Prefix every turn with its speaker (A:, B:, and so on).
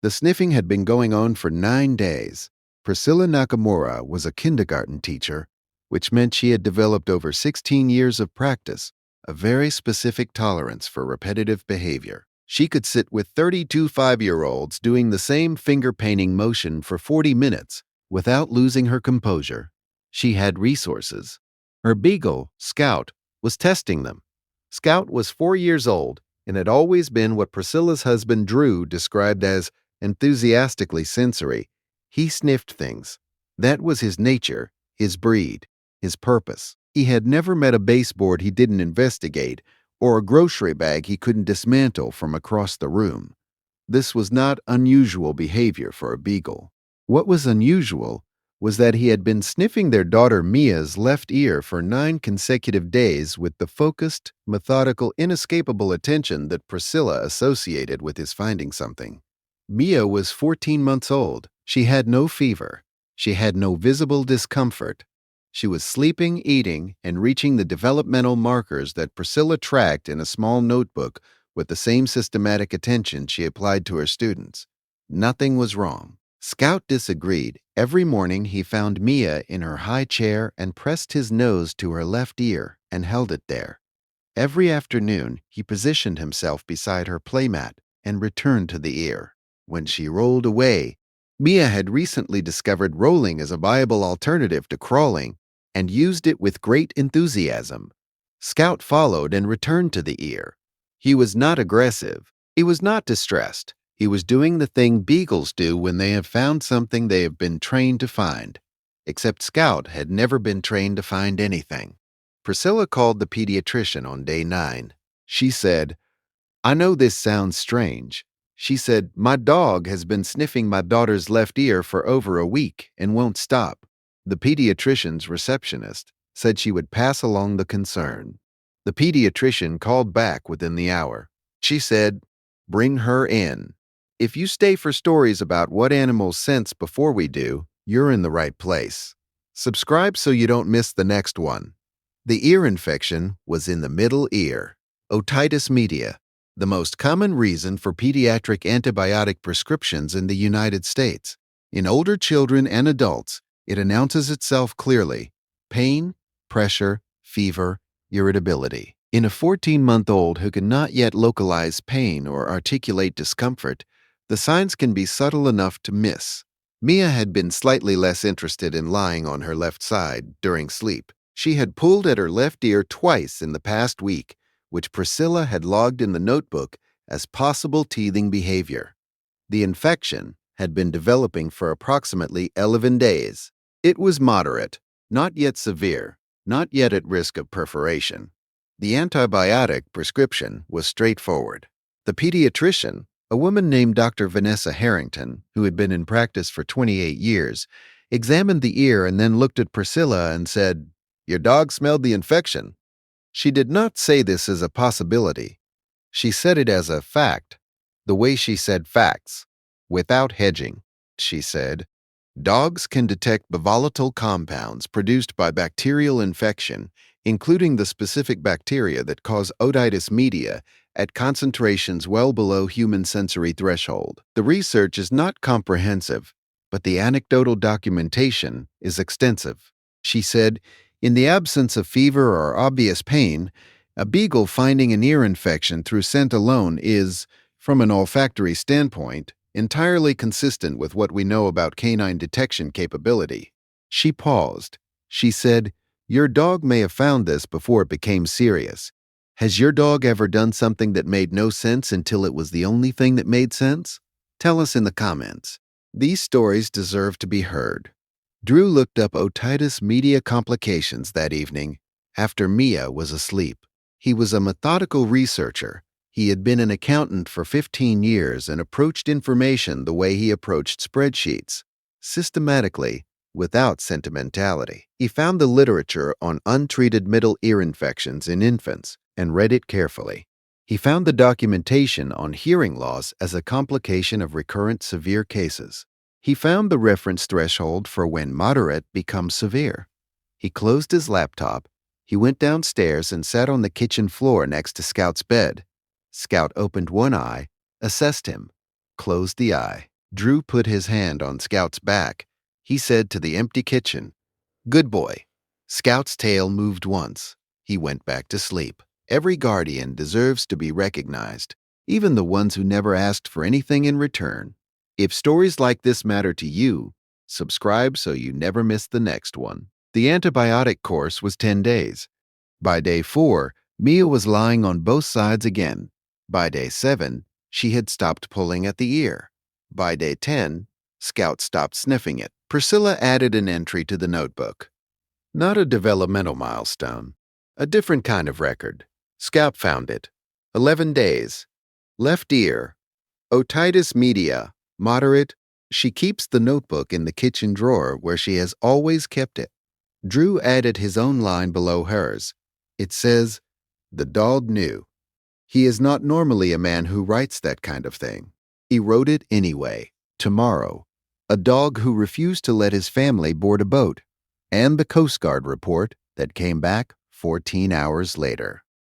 A: The sniffing had been going on for 9 days. Priscilla Nakamura was a kindergarten teacher, which meant she had developed over 16 years of practice, a very specific tolerance for repetitive behavior. She could sit with 32 5-year-olds doing the same finger-painting motion for 40 minutes without losing her composure. She had resources. Her Beagle, Scout, was testing them. Scout was 4 years old and had always been what Priscilla's husband Drew described as enthusiastically sensory. He sniffed things. That was his nature, his breed, his purpose. He had never met a baseboard he didn't investigate or a grocery bag he couldn't dismantle from across the room. This was not unusual behavior for a Beagle. What was unusual was that he had been sniffing their daughter Mia's left ear for 9 consecutive days with the focused, methodical, inescapable attention that Priscilla associated with his finding something. Mia was 14 months old. She had no fever. She had no visible discomfort. She was sleeping, eating, and reaching the developmental markers that Priscilla tracked in a small notebook with the same systematic attention she applied to her students. Nothing was wrong. Scout disagreed. Every morning he found Mia in her high chair and pressed his nose to her left ear and held it there. Every afternoon he positioned himself beside her playmat and returned to the ear. When she rolled away, Mia had recently discovered rolling as a viable alternative to crawling and used it with great enthusiasm. Scout followed and returned to the ear. He was not aggressive. He was not distressed. He was doing the thing Beagles do when they have found something they have been trained to find. Except Scout had never been trained to find anything. Priscilla called the pediatrician on day 9. She said, "I know this sounds strange." She said, "My dog has been sniffing my daughter's left ear for over a week and won't stop." The pediatrician's receptionist said she would pass along the concern. The pediatrician called back within the hour. She said, "Bring her in. If you stay for stories about what animals sense before we do, you're in the right place. Subscribe so you don't miss the next one." The ear infection was in the middle ear. Otitis media, the most common reason for pediatric antibiotic prescriptions in the United States. In older children and adults, it announces itself clearly: pain, pressure, fever, irritability. In a 14-month-old who cannot yet localize pain or articulate discomfort, the signs can be subtle enough to miss. Mia had been slightly less interested in lying on her left side during sleep. She had pulled at her left ear twice in the past week, which Priscilla had logged in the notebook as possible teething behavior. The infection had been developing for approximately 11 days. It was moderate, not yet severe, not yet at risk of perforation. The antibiotic prescription was straightforward. The pediatrician, a woman named Dr. Vanessa Harrington, who had been in practice for 28 years, examined the ear and then looked at Priscilla and said, "Your dog smelled the infection." She did not say this as a possibility. She said it as a fact, the way she said facts, without hedging. She said, "Dogs can detect volatile compounds produced by bacterial infection, including the specific bacteria that cause otitis media, at concentrations well below human sensory threshold. The research is not comprehensive, but the anecdotal documentation is extensive." She said, "In the absence of fever or obvious pain, a Beagle finding an ear infection through scent alone is, from an olfactory standpoint, entirely consistent with what we know about canine detection capability." She paused. She said, "Your dog may have found this before it became serious. Has your dog ever done something that made no sense until it was the only thing that made sense? Tell us in the comments. These stories deserve to be heard." Drew looked up otitis media complications that evening after Mia was asleep. He was a methodical researcher. He had been an accountant for 15 years and approached information the way he approached spreadsheets, systematically, without sentimentality. He found the literature on untreated middle ear infections in infants and read it carefully. He found the documentation on hearing loss as a complication of recurrent severe cases. He found the reference threshold for when moderate becomes severe. He closed his laptop. He went downstairs and sat on the kitchen floor next to Scout's bed. Scout opened one eye, assessed him, closed the eye. Drew put his hand on Scout's back. He said to the empty kitchen, "Good boy." Scout's tail moved once. He went back to sleep. Every guardian deserves to be recognized, even the ones who never asked for anything in return. If stories like this matter to you, subscribe so you never miss the next one. The antibiotic course was 10 days. By day 4, Mia was lying on both sides again. By day 7, she had stopped pulling at the ear. By day 10, Scout stopped sniffing it. Priscilla added an entry to the notebook. Not a developmental milestone. A different kind of record. Scout found it. 11 days. Left ear. Otitis media. Moderate. She keeps the notebook in the kitchen drawer where she has always kept it. Drew added his own line below hers. It says, "The dog knew." He is not normally a man who writes that kind of thing. He wrote it anyway. Tomorrow. A dog who refused to let his family board a boat. And the Coast Guard report that came back 14 hours later.